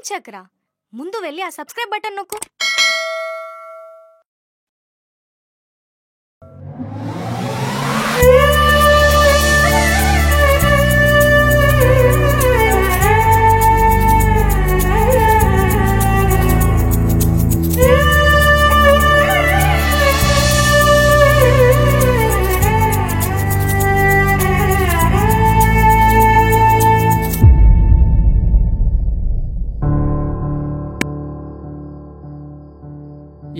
వాయించకరా, ముందు వెళ్ళి ఆ సబ్స్క్రైబ్ బటన్ నొక్కు.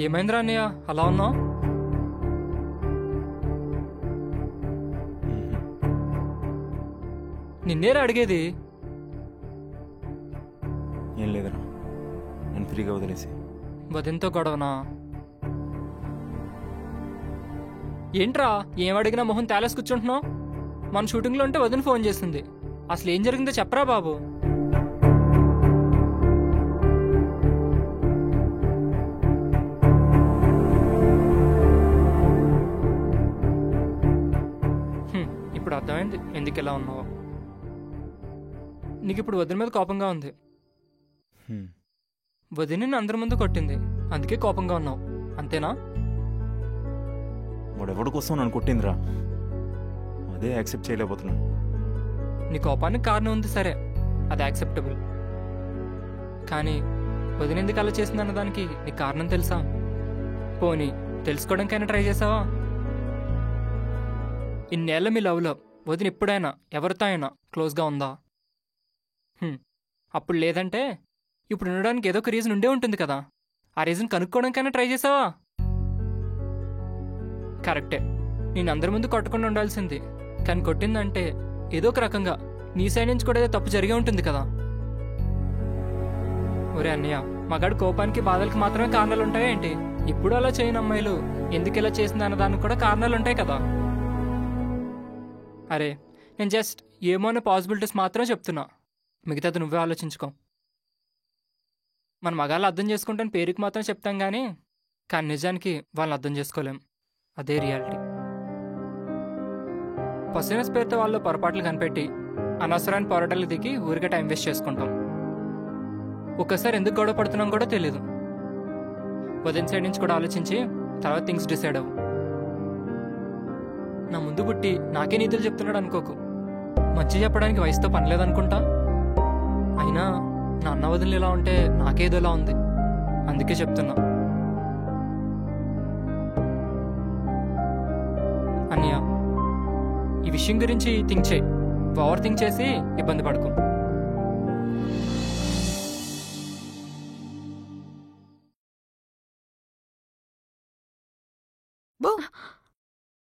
ఏమైందిరా అన్నయ్య అలా ఉన్నావు? నిన్నేరా అడిగేది. ఏం లేదురా, నేను ఫ్రీగా వదిలేసి. వదినతో గొడవనా? ఏంట్రా ఏం అడిగినా మొహం తేలేసి కూర్చుంటున్నావు? మన షూటింగ్లో ఉంటే వదిన ఫోన్ చేసింది. అసలు ఏం జరిగిందో చెప్పరా బాబు. ఇప్పుడు అర్థమైంది ఎందుకు ఎలా ఉన్నావో. నీకు ఇప్పుడు వదిన మీద కోపంగా ఉంది. వదిన అందరి ముందు కొట్టింది, అందుకే కోపంగా ఉన్నావు, అంతేనా? వాడెవడి కోసం నన్ను కొట్టిందిరా, అదే యాక్సెప్ట్ చేయలేకపోతున్నాను. నీ కోపానికి కారణం ఉంది, సరే అది యాక్సెప్టబుల్. కానీ వదిన ఎందుకు అలా చేసిందన్న దానికి నీకు కారణం తెలుసా? పోనీ తెలుసుకోవడానికైనా ట్రై చేసావా? ఇన్నేళ్ల మీ లవ్లో వదిన ఎప్పుడైనా ఎవరితో అయినా క్లోజ్గా ఉందా? అప్పుడు లేదంటే ఇప్పుడు ఉండడానికి ఏదో ఒక రీజన్ ఉండే ఉంటుంది కదా. ఆ రీజన్ కనుక్కోవడానికైనా ట్రై చేసావా? కరెక్టే, నేను అందరి ముందు కొట్టకుండా ఉండాల్సింది, కానీ కొట్టిందంటే ఏదో ఒక రకంగా నీ సైడ్ నుంచి కూడా ఏదో తప్పు జరిగే ఉంటుంది కదా. ఒరే అన్నయ్య, మగాడు కోపానికి బాధలకి మాత్రమే కారణాలు ఉంటాయా ఏంటి? ఇప్పుడు అలా చేయని అమ్మాయిలు ఎందుకు ఇలా చేసింది అన్నదానికి కూడా కారణాలు ఉంటాయి కదా. అరే నేను జస్ట్ ఏమో అనే పాసిబిలిటీస్ మాత్రమే చెప్తున్నా, మిగతాది నువ్వే ఆలోచించుకో. మన మగాళ్ళు అర్థం చేసుకుంటాను పేరుకి మాత్రం చెప్తాం కానీ నిజానికి వాళ్ళని అర్థం చేసుకోలేం, అదే రియాలిటీ. పర్సనల్స్ పేరుతో వాళ్ళు పొరపాట్లు కనిపెట్టి అనవసరాన్ని పోరాటాలు దిగి ఊరికే టైం వేస్ట్ చేసుకుంటాం. ఒక్కసారి ఎందుకు గొడవ పడుతున్నాం కూడా తెలీదు. వదిన సైడ్ నుంచి కూడా ఆలోచించి తర్వాత థింగ్స్ డిసైడ్ అవ్వు. నా ముందు పుట్టి నాకే నీతులు చెప్తున్నాడు అనుకోకు. మంచి చెప్పడానికి వయసుతో పనిలేదనుకుంటా. అయినా నా అన్న వదినలు ఇలా ఉంటే నాకేదోలా ఉంది, అందుకే చెప్తున్నా. అన్నయ్య, ఈ విషయం గురించి థింక్ చేయి, ఓవర్ థింక్ చేసి ఇబ్బంది పడుకో.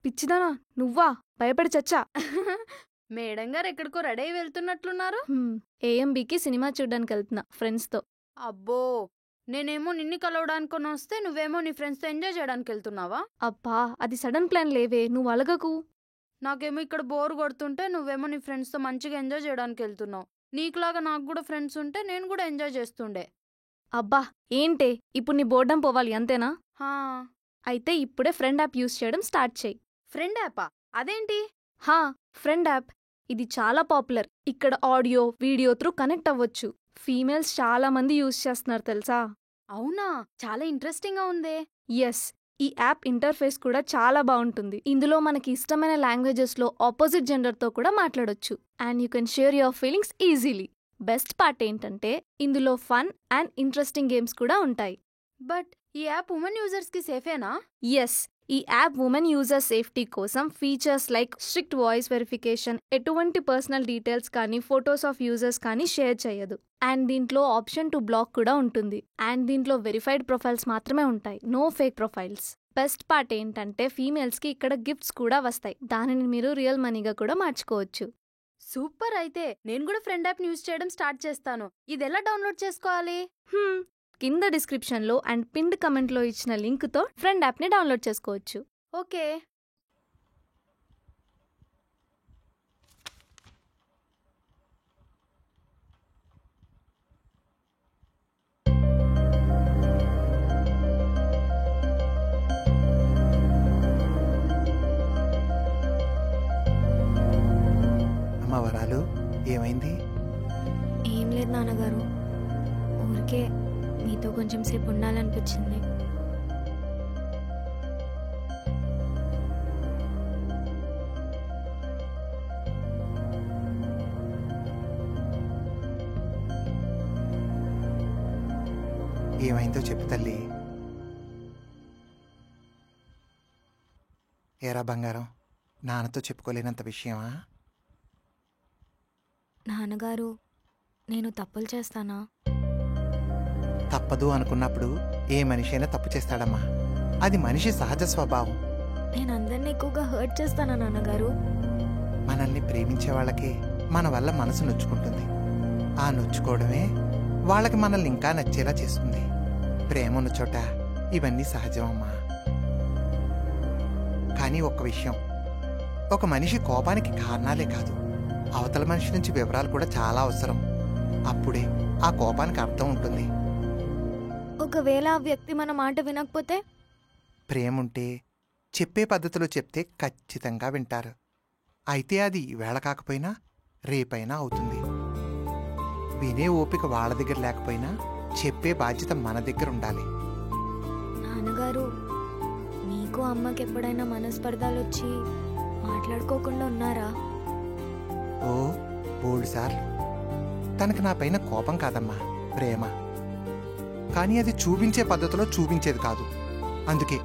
పిచ్చిదానా నువ్వా? భయపడి చచ్చా. మేడం గారు ఎక్కడికో రెడీ అయి వెళ్తున్నట్లున్నారు. ఏఎంబికి సినిమా చూడ్డానికి వెళ్తున్నా ఫ్రెండ్స్తో. అబ్బో, నేనేమో నిన్ను కలవడానికి వస్తే నువ్వేమో నీ ఫ్రెండ్స్తో ఎంజాయ్ చేయడానికి వెళ్తున్నావా? అబ్బా, అది సడన్ ప్లాన్ లేవే, నువ్వు అలగకు. నాకేమో ఇక్కడ బోర్ కొడుతుంటే నువ్వేమో నీ ఫ్రెండ్స్తో మంచిగా ఎంజాయ్ చేయడానికి వెళ్తున్నావు. నీకులాగా నాకు కూడా ఫ్రెండ్స్ ఉంటే నేను కూడా ఎంజాయ్ చేస్తుండే. అబ్బా ఏంటే ఇప్పుడు నీ బోర్డం పోవాలి అంతేనా? అయితే ఇప్పుడే ఫ్రెండ్ యాప్ యూజ్ చేయడం స్టార్ట్ చేయి. ఫ్రెండ్ యాపా? అదేంటి? ఫ్రెండ్ యాప్ ఇది చాలా పాపులర్. ఇక్కడ ఆడియో వీడియో త్రూ కనెక్ట్ అవ్వచ్చు. ఫీమేల్స్ చాలా మంది యూజ్ చేస్తున్నారు తెలుసా? అవునా, చాలా ఇంట్రెస్టింగ్ గా ఉందే. ఎస్, ఈ యాప్ ఇంటర్ఫేస్ కూడా చాలా బాగుంటుంది. ఇందులో మనకి ఇష్టమైన లాంగ్వేజెస్ లో ఆపోజిట్ జెండర్ తో కూడా మాట్లాడొచ్చు. And you can share your feelings easily. Best part ఏంటంటే ఇందులో ఫన్ అండ్ ఇంట్రెస్టింగ్ గేమ్స్ కూడా ఉంటాయి. బట్ ఈ యాప్ ఉమెన్ యూజర్స్ కి సేఫేనా? ఎస్, ఈ యాప్ ఉమెన్ యూజర్ సేఫ్టీ కోసం features like strict voice verification, ఎటువంటి పర్సనల్ డీటెయిల్స్ కానీ ఫొటోస్ ఆఫ్ యూజర్స్ కానీ షేర్ చేయదు. అండ్ దీంట్లో ఆప్షన్ టు బ్లాక్ కూడా ఉంటుంది. అండ్ దీంట్లో వెరిఫైడ్ ప్రొఫైల్స్ మాత్రమే ఉంటాయి, no fake profiles. Best part ఏంటంటే ఫీమేల్స్ కి ఇక్కడ గిఫ్ట్స్ కూడా వస్తాయి. దానిని మీరు రియల్ మనీగా కూడా మార్చుకోవచ్చు. సూపర్, అయితే నేను కూడా ఫ్రెండ్ యాప్ యూజ్ చేయడం స్టార్ట్ చేస్తాను. ఇది ఎలా డౌన్లోడ్ చేసుకోవాలి? కింద డిస్క్రిప్షన్లో అండ్ పిన్డ్ కమెంట్లో ఇచ్చిన లింక్తో ఫ్రెండ్ యాప్ని డౌన్లోడ్ చేసుకోవచ్చు. ఓకే. అమ్మ వరాలు, ఏమైంది? ఏం లేదు నాన్నగారు, అందుకే మీతో కొంచెం సేపు ఉండాలనిపించింది. ఏమైందో చెప్పు తల్లి. ఏరా బంగారం, నాన్నతో చెప్పుకోలేనంత విషయమా? నాన్నగారు, నేను తప్పులు చేస్తానా? తప్పదు అనుకున్నప్పుడు ఏ మనిషి అయినా తప్పు చేస్తాడమ్మా. అది మనిషి సహజ స్వభావం. నేను అందరినీ ఎక్కువగా హర్ట్ చేస్తానా నాన్నగారు? మనల్ని ప్రేమించే వాళ్ళకి మన వల్ల మనసు నొచ్చుకుంటుంది. ఆ నొచ్చుకోవడమే వాళ్ళకి మనల్ని ఇంకా నచ్చేలా చేస్తుంది. ప్రేమ ఉన్న చోట ఇవన్నీ సహజమమ్మా. కానీ ఒక్క విషయం, ఒక మనిషి కోపానికి కారణాలే కాదు, అవతల మనిషి నుంచి వివరాలు కూడా చాలా అవసరం. అప్పుడే ఆ కోపానికి అర్థం ఉంటుంది. ఒకవేళ ఆ వ్యక్తి మన మాట వినకపోతే? ప్రేమ ఉంటే చెప్పే పద్ధతిలో చెప్తే ఖచ్చితంగా వింటారు. అయితే అది ఈవేళ కాకపోయినా రేపైనా అవుతుంది. వినే ఓపిక వాళ్ళ దగ్గర లేకపోయినా చెప్పే బాధ్యత మన దగ్గర ఉండాలి. నాన్నగారు, మీకు అమ్మకి ఎప్పుడైనా మనస్పర్ధాలు వచ్చి మాట్లాడుకోకుండా ఉన్నారా? ఓ బోల్డ్ సార్లు. తనకు నా పైన కోపం కాదమ్మా, ప్రేమ. కానీ అది చూపించే పద్ధతిలో చూపించేది కాదు. అందుకే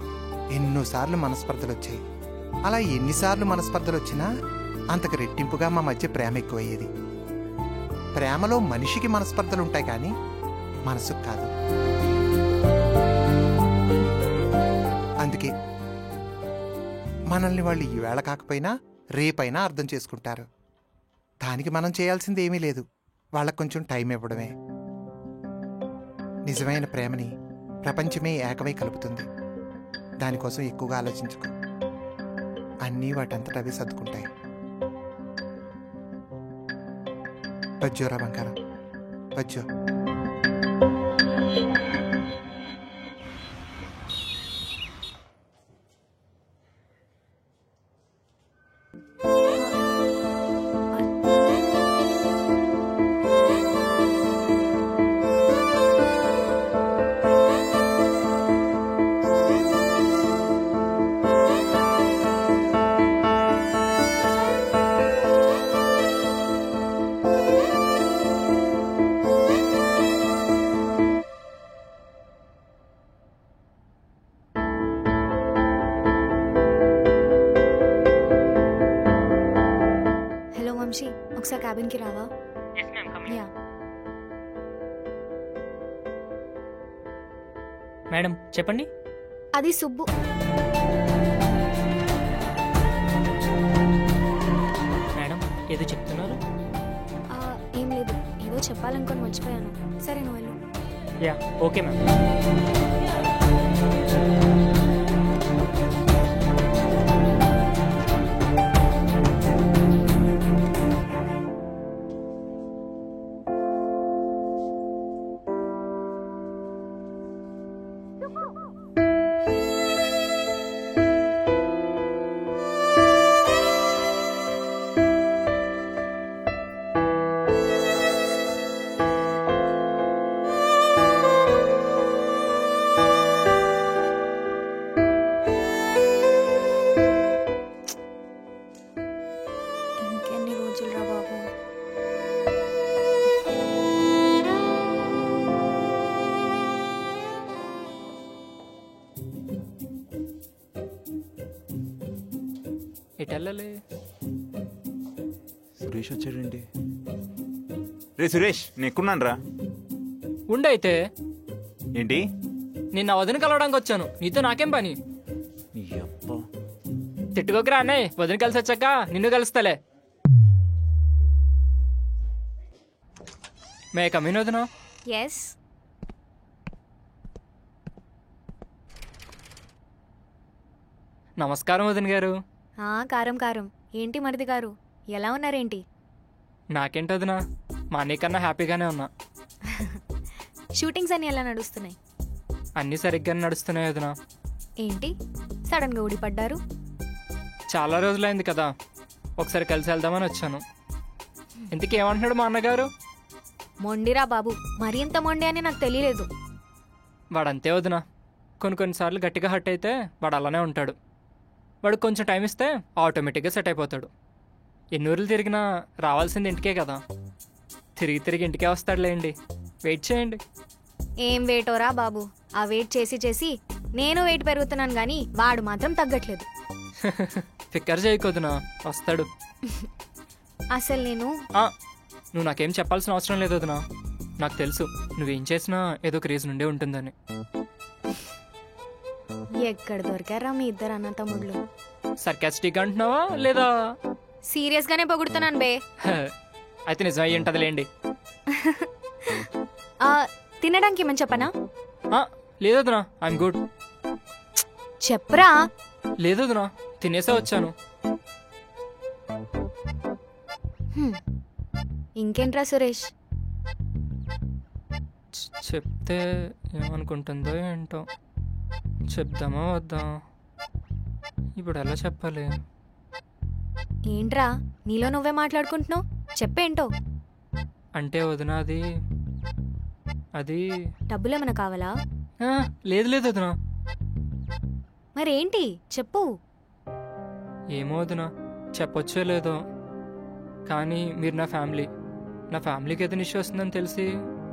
ఎన్నోసార్లు మనస్పర్ధలు వచ్చాయి. అలా ఎన్నిసార్లు మనస్పర్ధలు వచ్చినా అంతకు రెట్టింపుగా మా మధ్య ప్రేమ ఎక్కువయ్యేది. ప్రేమలో మనిషికి మనస్పర్ధలుంటాయి కానీ మనసుకు కాదు. అందుకే మనల్ని వాళ్ళు ఈవేళ కాకపోయినా రేపైనా అర్థం చేసుకుంటారు. దానికి మనం చేయాల్సింది ఏమీ లేదు, వాళ్ళకు కొంచెం టైం ఇవ్వడమే. నిజమైన ప్రేమని ప్రపంచమే ఏకమై కలుపుతుంది. దానికోసం ఎక్కువగా ఆలోచించుకో. అన్నీ వాటంతట అవి సర్దుకుంటాయి. పజ్జోరా బంగారం, పజ్జో. హలో వంశీ, ఒకసారి క్యాబిన్కి రావా? యా. మేడం చెప్పండి. అది సుబ్బు. మేడం ఏదో చెప్తున్నారు? ఏం లేదు, ఏదో చెప్పాలనుకొని మర్చిపోయాను. సరే నువ్వు వెళ్ళు. Yeah okay ma'am. ఇంకెన్ని రోజులు రా బాబు. ఎటు వెళ్ళాలి? సురేష్ వచ్చాడండి. రే సురేష్, నేను ఎక్కున్నాను రా. ఉండైతే ఏంటి? నిన్న వదిన కలవడానికి వచ్చాను. నీతో నాకేం పని? నీ అబ్బా. తిట్టుకోకరా అన్నయ్య, వదిన కలిసి వచ్చాక నిన్ను కలుస్తాలే. మే కమీన్ వదిన. ఎస్. నమస్కారం వదిన గారు. కారం కారం. ఏంటి మరిది గారు, ఎలా ఉన్నారేంటి? నాకేంటి వదిన, మా అన్నయ్య కన్నా హ్యాపీగానే ఉన్నా. షూటింగ్స్ అన్ని ఎలా నడుస్తున్నాయి? అన్నీ సరిగ్గానే నడుస్తున్నాయి వదిన. ఏంటి సడన్గా ఊడిపడ్డారు? చాలా రోజులైంది కదా, ఒకసారి కలిసి వెళ్దామని వచ్చాను. ఇంతకీ ఏమంటున్నాడు మా అన్నగారు? మొండిరా బాబు, మరి ఇంత మొండి అని నాకు తెలియలేదు. వాడంతే వదినా. కొన్నిసార్లు గట్టిగా హర్ట్ అయితే వాడు అలానే ఉంటాడు. వాడు కొంచెం టైం ఇస్తే ఆటోమేటిక్గా సెట్ అయిపోతాడు. ఎన్ని ఊర్లు తిరిగినా రావాల్సింది ఇంటికే కదా. తిరిగి ఇంటికే వస్తాడులేండి. వెయిట్ చేయండి. ఏం వెయిటోరా బాబు, ఆ వెయిట్ చేసి నేను వెయిట్ పెరుగుతున్నాను కానీ వాడు మాత్రం తగ్గట్లేదు. ఫిక్కర్ చేయకొద్దునా, వస్తాడు. అసలు నేను నువ్వు నాకేం చెప్పాల్సిన అవసరం లేదు వదినా. నాకు తెలుసు నువ్వేం చేసినా ఏదో ఒక రీజన్ ఉండే ఉంటుందని. ఎక్కడ దొరికారా మీ ఇద్దరు అన్న తమ్ముళ్ళు? సర్కాస్టిక్ అంటున్నావా లేదా? సీరియస్ గానే పొగుడుతున్నాను బే. అయితే నిజం అయ్యి ఉంటుందిలేండి. తినడానికి ఏమని చెప్పనా? లేదు వదినా, ఐఎమ్ గుడ్. చెప్పరా. లేదు వదినా, తినేసే వచ్చాను. ఇంకేంట్రా సురేష్? చెప్తే ఏమనుకుంటుందో ఏంటో. చెప్దామా వద్దా? ఇప్పుడు ఎలా చెప్పాలి? ఏంట్రా నీలో నువ్వే మాట్లాడుకుంటున్నావు? చెప్పేంటో. అంటే వదినా, అది డబ్బులేమన్నా కావాలా? లేదు వదినా. మరేంటి చెప్పు. ఏమో వదినా, చెప్పొచ్చో లేదో కానీ మీరు నా ఫ్యామిలీకి ఏదైనా ఇష్యూ వస్తుందని తెలిసి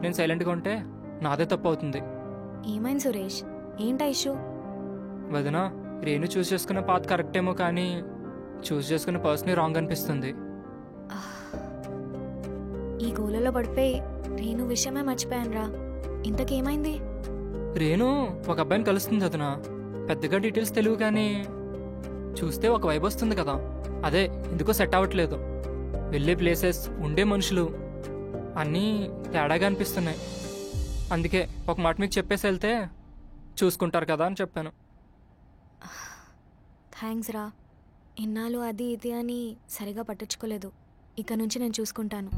నేను సైలెంట్గా ఉంటే నాదే తప్పు అవుతుంది. ఏమైంది సురేష్? ఏంటా ఇష్యూ? వదినా, రేణు చూస్ చేసుకున్న పాత్ కరెక్ట్ ఏమో కానీ చూస్ చేసుకున్న పర్సన్ రాంగ్ అనిపిస్తుంది. ఈ గోలలో పడిపోయి రేణు విషయమే మర్చిపోయానురా. ఇంతకేమైంది? రేణు ఒక అబ్బాయిని కలుస్తుంది వదినా. పెద్దగా డీటెయిల్స్ తెలియదు కానీ చూస్తే ఒక వైబ్ వస్తుంది కదా. అదే ఎందుకో సెట్ అవ్వట్లేదు. వెళ్ళే ప్లేసెస్, ఉండే మనుషులు అన్నీ తేడాగా అనిపిస్తున్నాయి. అందుకే ఒక మాట మీకు చెప్పేసి వెళ్తే చూసుకుంటారు కదా అని చెప్పాను. థ్యాంక్స్ రా. ఇన్నాళ్ళు అది ఇది అని సరిగా పట్టించుకోలేదు. ఇక నుంచి నేను చూసుకుంటాను.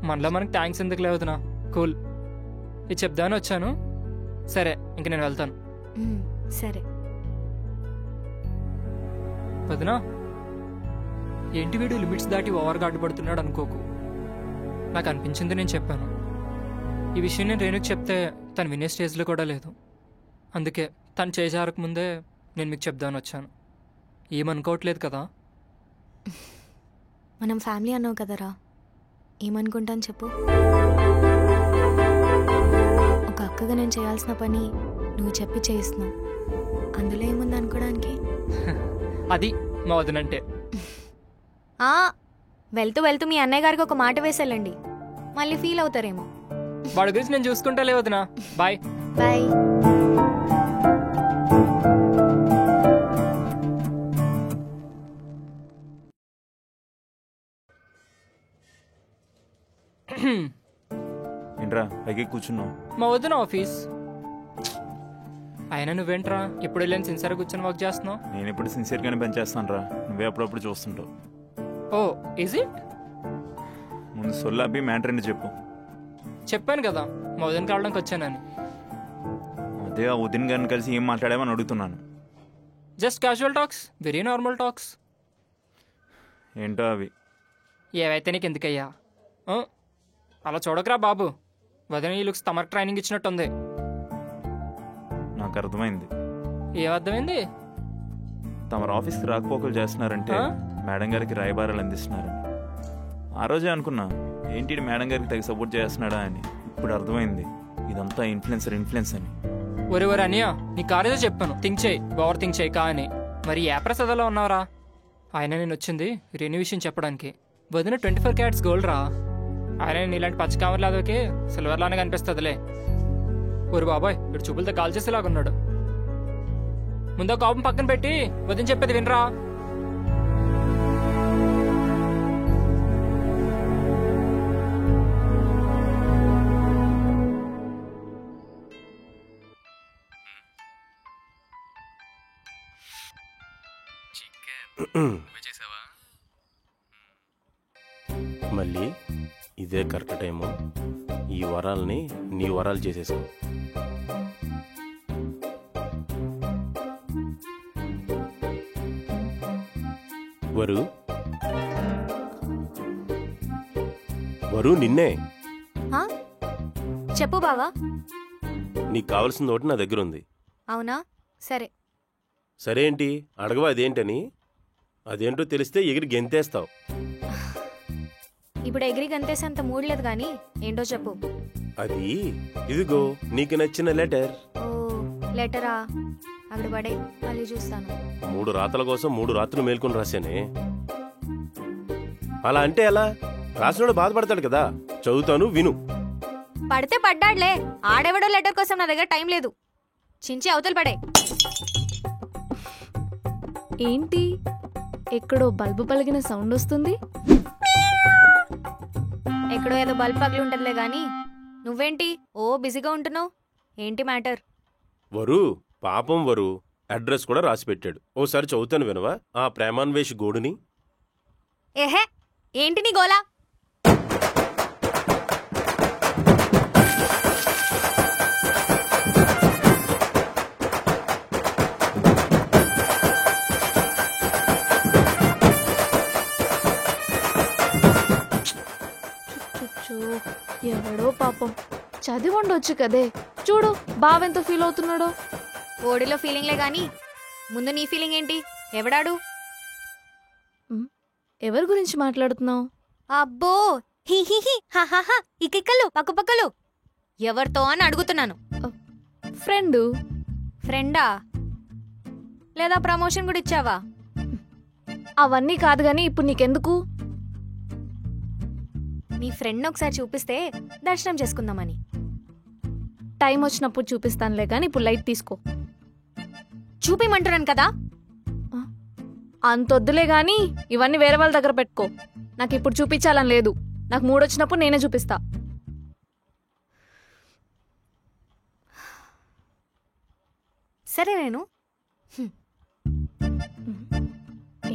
మనలో మనకి థ్యాంక్స్ ఎందుకు లేవుతున్నా? కూల్. ఇది చెప్దామని వచ్చాను. సరే, ఇంక నేను వెళ్తాను. సరే వదినా, ఏంటి వీడు లిమిట్స్ దాటి ఓవర్గా అడ్డుపడుతున్నాడు అనుకోకు. నాకు అనిపించింది నేను చెప్పాను. ఈ విషయం నేను రేణుకి చెప్తే తను వినే స్టేజ్లో కూడా లేదు. అందుకే తను చేజారక ముందే నేను మీకు చెప్దామని వచ్చాను. ఏమనుకోవట్లేదు కదా? మనం ఫ్యామిలీ అన్నావు కదరా, ఏమనుకుంటాను చెప్పు. ఒక అక్కగా నేను చేయాల్సిన పని నువ్వు చెప్పి చేయిస్తున్నావు. అందులో ఏముంది అనుకోవడానికి? అది మా వదినంటే. వెళ్తూ వెళ్తూ మీ అన్నయ్య గారికి ఒక మాట వేసేళ్ళండి, మళ్ళీ ఫీల్ అవుతారేమో. వాడి గురించి నేను చూసుకుంటా లేవద్దునా. Bye bye. ఏంట్రా పైకి కూర్చున్నావు? మా వదిన ఆఫీస్. అయినా నువ్వేంట్రా ఇప్పుడు వెళ్ళని సిన్సియర్గా కూర్చొని వర్క్ చేస్తున్నావు? నేను ఇప్పుడు సిన్సియర్గానే పనిచేస్తాను రా. నువ్వే అప్పుడప్పుడు చూస్తుంటావు. ఓ ఈజ్ ఇట్? ముందు సొల్లాపి మ్యాటర్ ఏంటి చెప్పు. చెప్పాను కదా మా వదిన కావడానికి వచ్చానని. అదే ఆ ఉదయన్ గారిని కలిసి ఏం మాట్లాడామని అడుగుతున్నాను. Just casual talks, very normal talks. ఏంటో అవి? ఏవైతే నీకు ఎందుకయ్యా? అలా చూడకరా బాబు. వదిన ఈ లుక్స్ తమకు ట్రైనింగ్ ఇచ్చినట్టుంది. నాకు అర్థమైంది. ఏమర్థమైంది? తమరు ఆఫీస్కి రాకపోకలు చేస్తున్నారంటే మేడం గారికి రాయబారాలు అందిస్తున్నారని. ఆ రోజే అనుకున్నా ఏంటి మేడం గారికి తగ్గ సపోర్ట్ చేస్తున్నాడా అని. ఇప్పుడు అర్థమైంది ఇదంతా ఇన్ఫ్లుయెన్స్ అని. ఒరే అనియా, నీ కారేదో చెప్పాను థింక్ చేయి, ఓవర్ థింక్ చేయి కా అని. మరి ఏ ప్రసాదాలో ఉన్నావురా? ఆయన నేను వచ్చింది రేణు విషయం చెప్పడానికి. వదిన 24 క్యారెట్స్ గోల్డ్ రా. ఆయన నీలాంటి పచ్చ కామర్లాదోకి సిల్వర్లానే కనిపిస్తుందిలే. ఒరు బాబాయ్, వీడు చూపులతో కాల్ చేసేలాగున్నాడు. ముందు కోపం పక్కన పెట్టి వదిన చెప్పేది వినరా. మళ్ళీ ఇదే కరెక్ట్ టైము. ఈ వరాల్ని నీ వరాలు చేసేసుకో. వరు నిన్నే హా? చెప్పు బావా. నీకు కావాల్సిన ఒకటి నా దగ్గర ఉంది. అవునా? సరే. సరే ఏంటి అడగవా అదేంటని? అదేంటో తెలిస్తే ఎగిరి గెంతేస్తావు. ఇప్పుడు ఎగిరి గంతేసేంత మూడ్ లేదు కానీ ఏంటో చెప్పు. అది ఇదిగో నీకు నచ్చిన లెటర్. ఓ లెటరా? అక్కడ పడే, మళ్ళీ చూస్తాను. 3 రాతల కోసం 3 రాత్రులు మేల్కొని రాశానే. అలా అంటే ఎలా? రాసినోడు బాధపడతాడు కదా. చదువుతాను, విను. పడితే పడ్డాడులే, ఆడెవడో లెటర్ కోసం నా దగ్గర టైం లేదు. చించి అవతల పడే. ఏంటి ఎక్కడో బల్బు పలిగిన సౌండ్ వస్తుంది? ఎక్కడో ఏదో బల్బ్ పగిలి ఉంటదిలే గాని నువ్వేంటి ఓ బిజీగా ఉంటున్నావు? ఏంటి మ్యాటర్? వరు పాపం వరు అడ్రస్ కూడా రాసి పెట్టాడు. ఓసారి చదువుతాను వినవా ఆ ప్రేమాన్వేష్ గోడుని? ఏహే, ఏంటి నీ గోలా? ఎవడో పాపం చదివి ఉండొచ్చు కదే. చూడు బావెంత ఫీల్ అవుతున్నాడో. ఓడిలో ఫీలింగ్లే గాని ముందు నీ ఫీలింగ్ ఏంటి? ఎవడాడు? ఎవరి గురించి మాట్లాడుతున్నావు? అబ్బో హిహిహి హాహాహా ఇకిక్కలు పక్కపక్కలు ఎవరితో అని అడుగుతున్నాను. ఫ్రెండు. ఫ్రెండా? లేదా ప్రమోషన్ కూడా ఇచ్చావా? అవన్నీ కాదు గాని ఇప్పుడు నీకెందుకు? నీ ఫ్రెండ్ ఒకసారి చూపిస్తే దర్శనం చేసుకుందామని. టైం వచ్చినప్పుడు చూపిస్తానులే గాని ఇప్పుడు లైట్ తీసుకో. చూపిమంటున్నాను కదా. అంతొద్దులే గాని ఇవన్నీ వేరే వాళ్ళ దగ్గర పెట్టుకో. నాకు ఇప్పుడు చూపించాలని లేదు. నాకు మూడొచ్చినప్పుడు నేనే చూపిస్తా. సరే నేను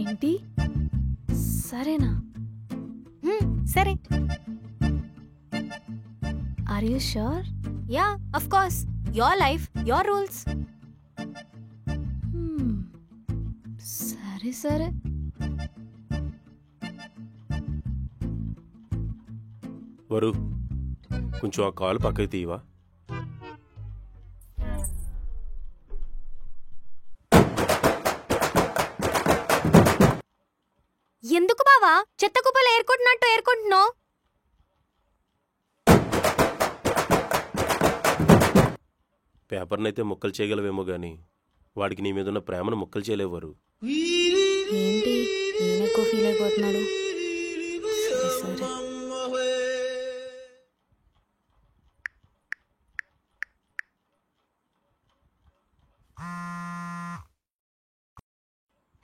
ఏంటి సరేనా? సరే. Are you sure? Yeah of course. Your life your rules. సరే సరే. వరు కొంచెం ఆ కాలు పక్కకి తీయవా? ఎందుకు బావా చెత్త కుప్పలు ఏర్కొంటున్నట్టు ఏర్కొంటున్నావు? పేపర్నైతే ముక్కలు చేయగలవేమో గాని వాడికి నీ మీద ఉన్న ప్రేమను ముక్కలు చేయలేవారు. ఏంటి నేను ఎక్కువ ఫీల్ అయిపోతున్నాడు? సరే.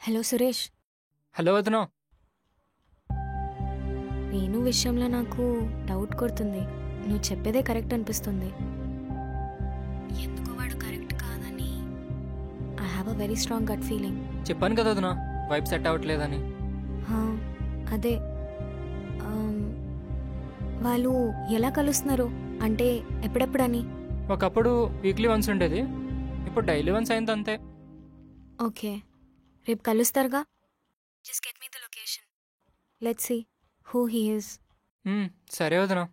హలో సురేష్. హలో వదినా. నేను విషయంలో నాకు డౌట్ కొడుతుంది. నువ్వు చెప్పేదే కరెక్ట్ అనిపిస్తుంది. ఎందుకు వాడు కరెక్ట్ కాదని I have a very strong gut feeling. చెప్పాను కదా వదినా, వైబ్ సెట్ అవ్వట్లేదని. అదే వాళ్ళు ఎలా కలుస్తున్నారు అంటే ఎప్పుడెప్పుడని? ఒకప్పుడు వీక్లీ వన్స్ ఉండేది, ఇప్పుడు డైలీ వన్స్ అయింది అంతే. ఓకే, రేపు కలుస్తారుగా. Just get me the location. Let's see who he is. సరే వదినా.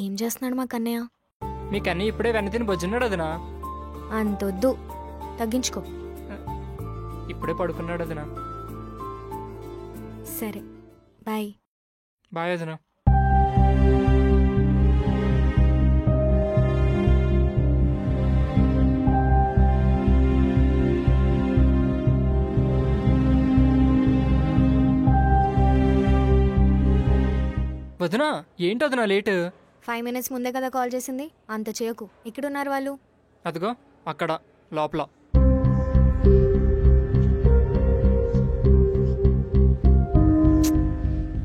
ఏం చేస్తున్నాడు మా కన్నయ్య? మీ కన్నయ్య ఇప్పుడే వెన్న తిని బొజ్జున్నాడు వదినా. అంతొద్దు, తగ్గించుకో. ఇప్పుడే పడుకున్నాడు వదినా. సరే బాయ్. బాయ్ వదినా. వదినా ఏంటి వదినా లేటు? 5 minutes ముందే కదా కాల్ చేసింది, అంత చేయకు. ఎక్కడున్నారు వాళ్ళు? అదిగో అక్కడ లోపల.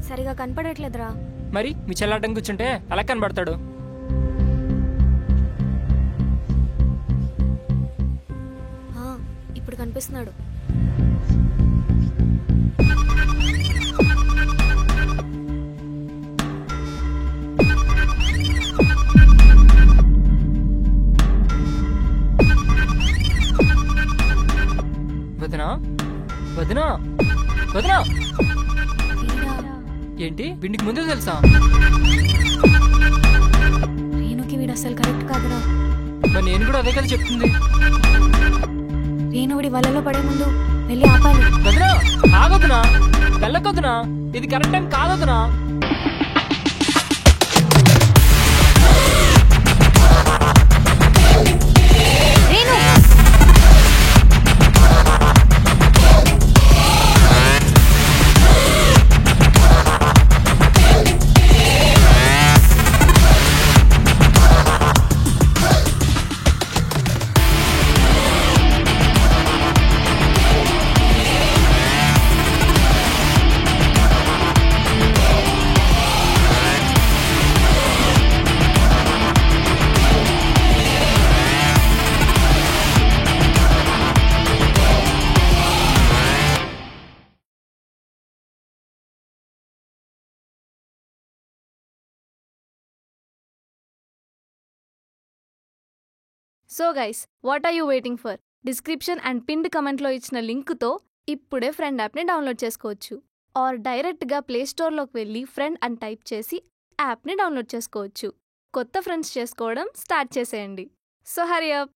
సరిగా కనపడట్లేదురా. మరి మీ చెల్లాటం కూర్చుంటే అలా కనబడతాడు. ఇప్పుడు కనిపిస్తున్నాడు. వదినా వదినా వదినా ఏంటి వీడికి ముందే తెలుసా? రేణుకి వీడు అసలు కరెక్ట్ కాదురా. మరి నేను కూడా అదే కదా చెప్తుంది. రేణు వీడి వలలో పడే ముందు వెళ్ళి ఆపాలి. వదినా, ఆగొద్దునా, వెళ్ళకొద్దునా, ఇది కరెక్ట్ టైం కాదొద్దునా. Renu so guys, what are you waiting for? Description and pinned కమెంట్లో ఇచ్చిన లింక్తో ఇప్పుడే ఫ్రెండ్ యాప్ని డౌన్లోడ్ చేసుకోవచ్చు. ఆర్ డైరెక్ట్గా ప్లేస్టోర్లోకి వెళ్ళి ఫ్రెండ్ అని టైప్ చేసి యాప్ని డౌన్లోడ్ చేసుకోవచ్చు. కొత్త ఫ్రెండ్స్ చేసుకోవడం స్టార్ట్ చేసేయండి. So hurry up.